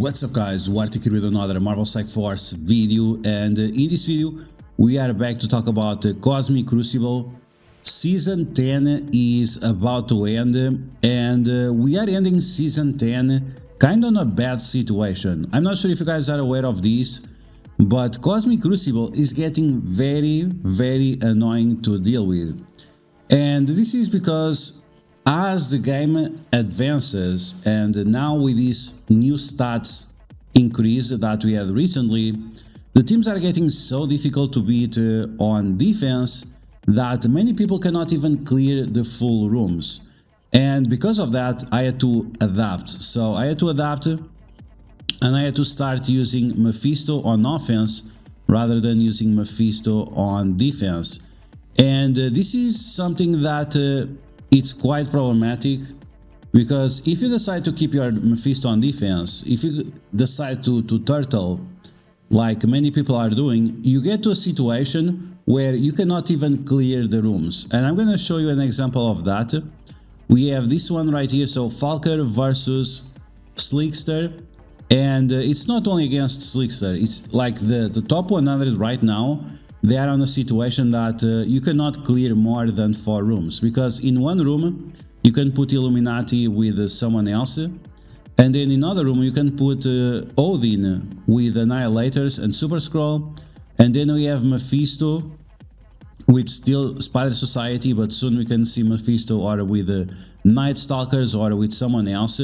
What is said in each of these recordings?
What's up guys, DuArktik with another Marvel Strike Force video, and in this video we are back to talk about Cosmic Crucible. Season 10 is about to end, and we are ending Season 10 kind of in a bad situation. I'm not sure if you guys are aware of this, but Cosmic Crucible is getting very annoying to deal with. And this is because as the game advances, and now with these new stats increase that we had recently, the teams are getting so difficult to beat on defense that many people cannot even clear the full rooms. And because of that, I had to adapt. So I had to adapt, and I had to start using Mephisto on offense rather than using Mephisto on defense. And this is something that it's quite problematic, because if you decide to keep your Mephisto on defense, if you decide to turtle like many people are doing, you get to a situation where you cannot even clear the rooms. And I'm going to show you an example of that. We have this one right here, so Falker versus Slickster, and it's not only against Slickster, it's like the top 100 right now. They are on a situation that you cannot clear more than 4 rooms, because in one room you can put Illuminati with someone else, and then in another room you can put Odin with Annihilators and Super Scroll, and then we have Mephisto with still Spider Society, but soon we can see Mephisto or with Night Stalkers or with someone else.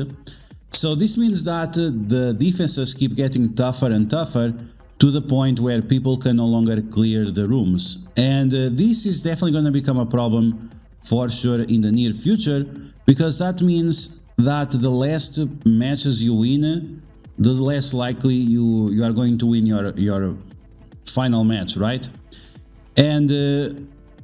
So this means that the defenses keep getting tougher and tougher, to the point where people can no longer clear the rooms. And this is definitely going to become a problem for sure in the near future, because that means that the less matches you win, the less likely you are going to win your final match, right? And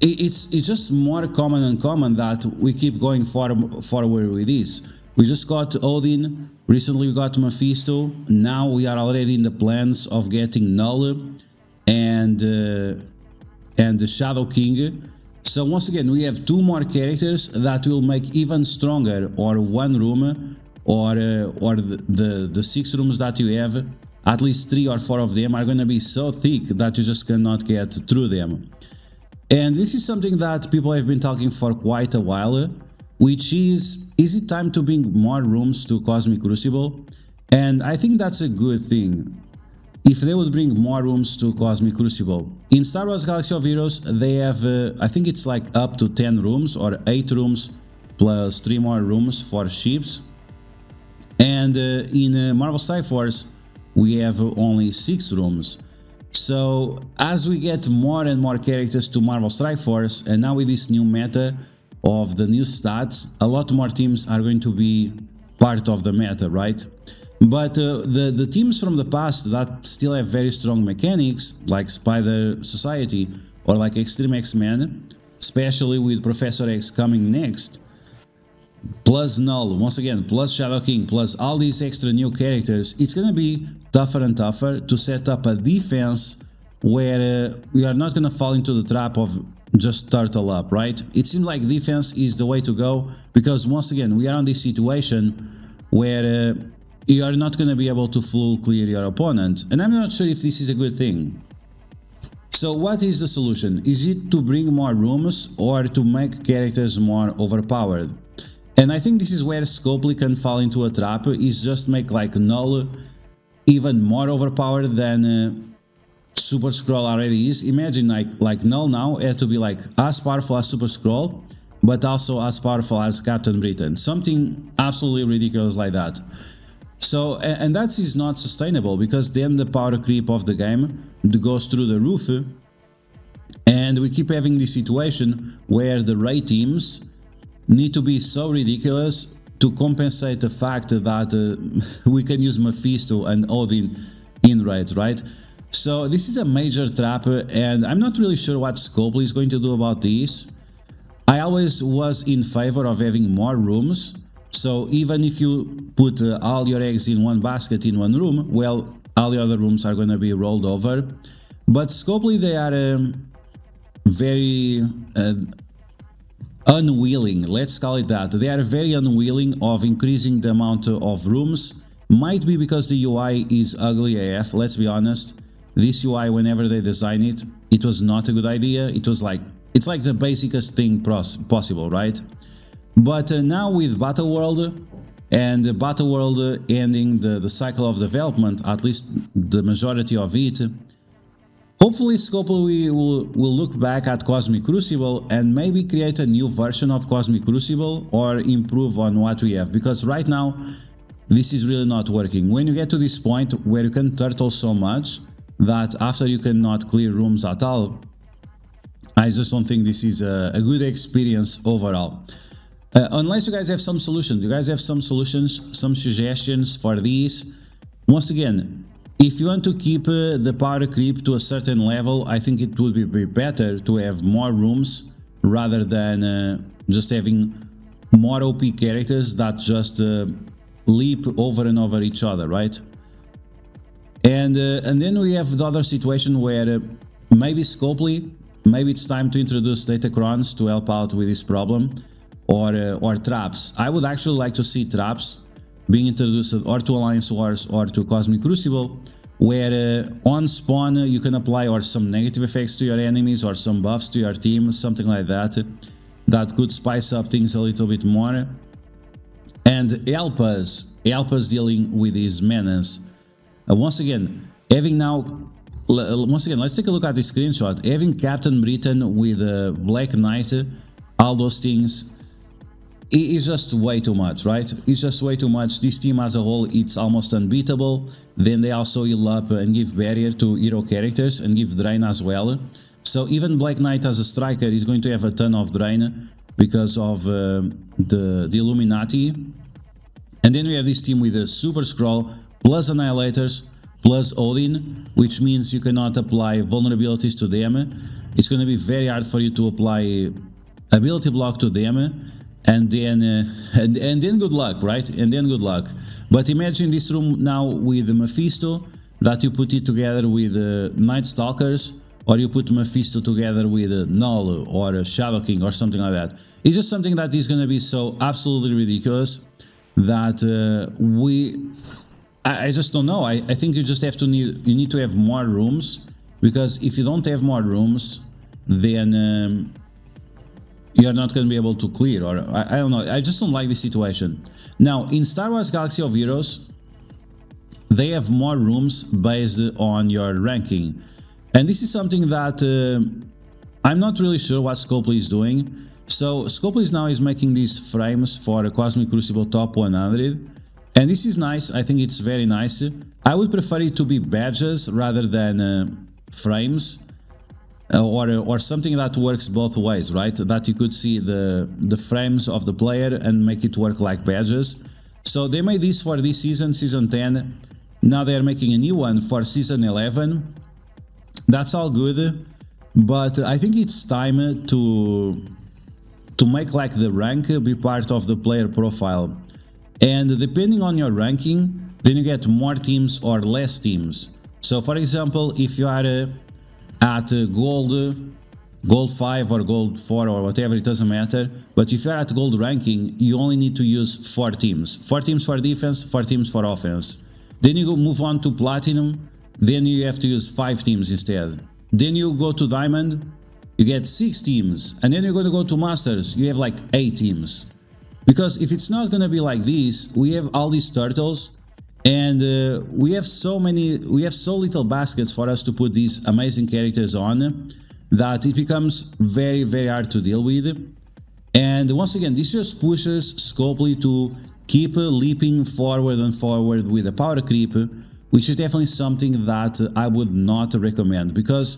it's just more common and common that we keep going forward with this. We just got Odin, recently we got Mephisto, now we are already in the plans of getting Null and the Shadow King. So once again, we have 2 more characters that will make even stronger, or one room, or the 6 rooms that you have, at least 3 or 4 of them are going to be so thick that you just cannot get through them. And this is something that people have been talking for quite a while, which is it time to bring more rooms to Cosmic Crucible? And I think that's a good thing, if they would bring more rooms to Cosmic Crucible. In Star Wars Galaxy of Heroes, they have, I think it's like up to 10 rooms, or 8 rooms, plus 3 more rooms for ships. And in Marvel Strike Force, we have only 6 rooms. So as we get more and more characters to Marvel Strike Force, and now with this new meta of the new stats, a lot more teams are going to be part of the meta, right? But the teams from the past that still have very strong mechanics, like Spider Society or like Extreme X-Men, especially with Professor X coming next, plus Null, once again, plus Shadow King, plus all these extra new characters, it's gonna be tougher and tougher to set up a defense where we are not gonna fall into the trap of just turtle up, right? It seems like defense is the way to go, because once again we are on this situation where you are not going to be able to full clear your opponent, and I'm not sure if this is a good thing. So what is the solution? Is it to bring more rooms, or to make characters more overpowered? And I think this is where Scopely can fall into a trap, is just make like Null even more overpowered than Super Scroll already is. Imagine like Null now has to be like as powerful as Super Scroll, but also as powerful as Captain Britain. Something absolutely ridiculous like that. So, and that is not sustainable, because then the power creep of the game goes through the roof, and we keep having this situation where the raid teams need to be so ridiculous to compensate the fact that we can use Mephisto and Odin in raids, right? So this is a major trap, and I'm not really sure what Scopely is going to do about this. I always was in favor of having more rooms, so even if you put all your eggs in one basket in one room, well, all the other rooms are going to be rolled over. But Scopely, they are very unwilling, let's call it that. They are very unwilling of increasing the amount of rooms Might be because the UI is ugly AF, let's be honest. This UI, whenever they designed it, it was not a good idea. It was like, it's like the basicest thing possible, right? But now with Battle World and Battle World ending the cycle of development, at least the majority of it, hopefully Scopely will look back at Cosmic Crucible and maybe create a new version of Cosmic Crucible or improve on what we have, because right now this is really not working. When you get to this point where you can turtle so much that after you cannot clear rooms at all, I just don't think this is a good experience overall. Unless you guys have some solutions. You guys have some solutions, some suggestions for these. Once again, if you want to keep the power creep to a certain level, I think it would be better to have more rooms rather than just having more OP characters that just leap over and over each other, right? And then we have the other situation where maybe Scopely, maybe it's time to introduce Datacrons to help out with this problem, or traps. I would actually like to see traps being introduced or to Alliance Wars or to Cosmic Crucible, where on spawn you can apply or some negative effects to your enemies or some buffs to your team, something like that, that could spice up things a little bit more and help us dealing with these menace. Once again, let's take a look at this screenshot. Having Captain Britain with Black Knight, all those things, it's just way too much, right? It's just way too much. This team as a whole, it's almost unbeatable. Then they also heal up and give barrier to hero characters and give drain as well. So even Black Knight as a striker is going to have a ton of drain because of the Illuminati. And then we have this team with a Super Scroll plus Annihilators plus Odin, which means you cannot apply vulnerabilities to them. It's going to be very hard for you to apply ability block to them. And then good luck, right? And then good luck. But imagine this room now with Mephisto, that you put it together with Night Stalkers, or you put Mephisto together with Null or Shadow King or something like that. It's just something that is going to be so absolutely ridiculous that I just don't know. I think you just have to you need to have more rooms, because if you don't have more rooms, then you're not going to be able to clear, or I don't know. I just don't like this situation. Now, in Star Wars Galaxy of Heroes, they have more rooms based on your ranking. And this is something that I'm not really sure what Scopely is doing. So Scopely now is making these frames for a Cosmic Crucible Top 100. And this is nice. I think it's very nice. I would prefer it to be badges rather than frames. Or something that works both ways, right? That you could see the frames of the player and make it work like badges. So they made this for this season, season 10. Now they are making a new one for season 11. That's all good, but I think it's time to make like the rank be part of the player profile. And depending on your ranking, then you get more teams or less teams. So for example, if you are at gold 5 or gold 4 or whatever, it doesn't matter, but if you're at gold ranking, you only need to use 4 teams. 4 teams for defense, 4 teams for offense. Then you move on to platinum, then you have to use 5 teams instead. Then you go to diamond, you get 6 teams, and then you're going to go to masters, you have like 8 teams. Because if it's not going to be like this, we have all these turtles, and we have so little baskets for us to put these amazing characters on, that it becomes very, very hard to deal with. And once again, this just pushes Scopely to keep leaping forward and forward with the power creep, which is definitely something that I would not recommend, because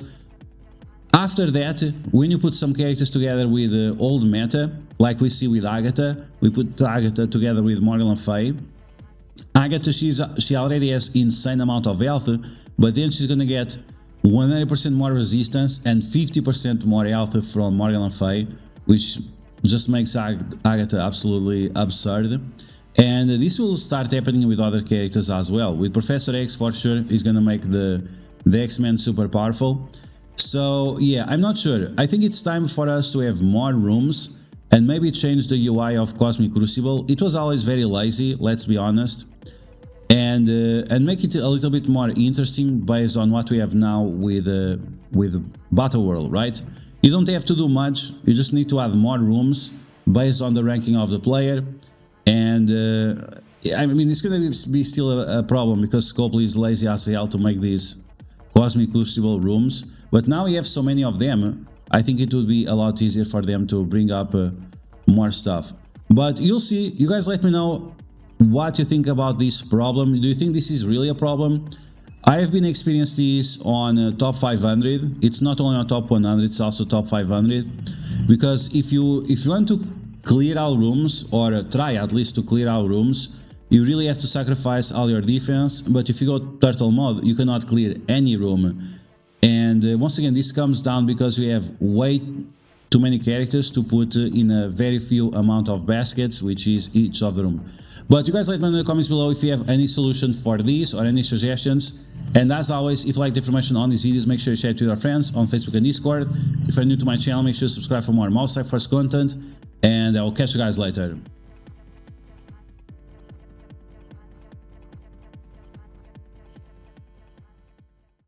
after that, when you put some characters together with old meta, like we see with Agatha, we put Agatha together with Morgan Le Fay. Agatha, she already has insane amount of health, but then she's gonna get 100% more resistance and 50% more health from Morgan Le Fay, which just makes Agatha absolutely absurd. And this will start happening with other characters as well. With Professor X, for sure, is gonna make the X-Men super powerful. So yeah, I'm not sure. I think it's time for us to have more rooms and maybe change the UI of Cosmic Crucible. It was always very lazy, let's be honest. and make it a little bit more interesting based on what we have now with Battle World, right? You don't have to do much, you just need to add more rooms based on the ranking of the player. And I mean, it's gonna be still a problem because Scopely is lazy as hell to make these Cosmic Crucible rooms, but now we have so many of them, I think it would be a lot easier for them to bring up more stuff. But you'll see. You guys let me know what you think about this problem. Do you think this is really a problem? I have been experiencing this on top 500. It's not only on top 100, it's also top 500. Because if you want to clear all rooms, or try at least to clear all rooms, you really have to sacrifice all your defense. But if you go turtle mode, you cannot clear any room. And once again, this comes down because we have way too many characters to put in a very few amount of baskets, which is each of the room. But you guys let me know in the comments below if you have any solution for this or any suggestions. And as always, if you like the information on these videos, make sure you share it with your friends on Facebook and Discord. If you're new to my channel, make sure to subscribe for more mouse life first content. And I will catch you guys later.